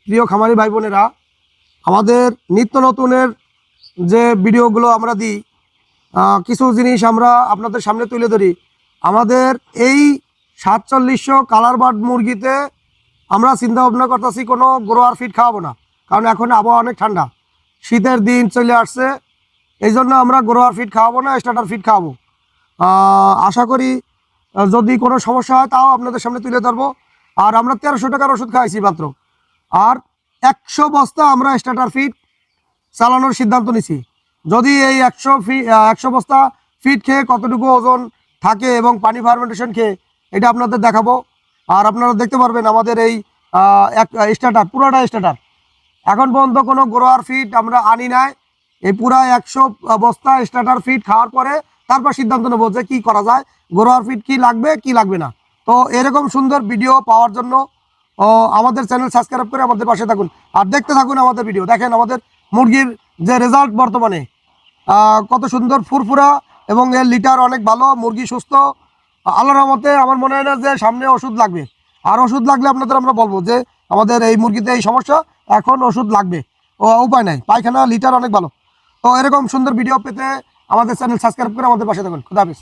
প্রিয় খামারি ভাই বোনেরা, আমাদের নিত্য নতুনের যে ভিডিওগুলো আমরা দিই, কিছু জিনিস আমরা আপনাদের সামনে তুলে ধরি। আমাদের এই 4700 কালার বার্ড মুরগিতে আমরা চিন্তা ভাবনা করতেছি কোনো গ্রোয়ার ফিড খাওয়াবো না, কারণ এখন আবহাওয়া অনেক ঠান্ডা, শীতের দিন চলে আসছে। এই জন্য আমরা গ্রোয়ার ফিড খাওয়াবো না, স্টার্টার ফিড খাওয়াবো। আশা করি যদি কোনো সমস্যা হয় তাও আপনাদের সামনে তুলে ধরবো। আর আমরা 1300 টাকার ওষুধ খাওয়াইছি মাত্র, আর 100 বস্তা আমরা স্টার্টার ফিড চালানোর সিদ্ধান্ত নিছি। যদি এই 100 বস্তা ফিড খেয়ে কতটুকু ওজন থাকে এবং পানি ফার্মেন্টেশন খেয়ে এটা আপনাদের দেখাবো। আর আপনারা দেখতে পারবেন আমাদের এই স্টার্টার, পুরোটা স্টার্টার, এখন পর্যন্ত কোনো গ্রোয়ার ফিড আমরা আনি নাই। এই পুরা 100 বস্তা স্টার্টার ফিড খাওয়ার পরে তারপর সিদ্ধান্ত নেবো যে কী করা যায়, গ্রোয়ার ফিড কি লাগবে কি লাগবে না। তো এরকম সুন্দর ভিডিও পাওয়ার জন্য আমাদের চ্যানেল সাবস্ক্রাইব করে আমাদের পাশে থাকুন আর দেখতে থাকুন আমাদের ভিডিও। দেখেন আমাদের মুরগির যে রেজাল্ট বর্তমানে কত সুন্দর ফুরফুরা, এবং এর লিটার অনেক ভালো, মুরগি সুস্থ। আল্লাহর রহমতে আমার মনে হয় না যে সামনে ওষুধ লাগবে। আর ওষুধ লাগলে আপনাদের আমরা বলবো যে আমাদের এই মুরগিতে এই সমস্যা, এখন ওষুধ লাগবে, উপায় নাই, পায়খানা লিটার অনেক ভালো। তো এরকম সুন্দর ভিডিও পেতে আমাদের চ্যানেল সাবস্ক্রাইব করে আমাদের পাশে থাকুন। খুদা হাফেজ।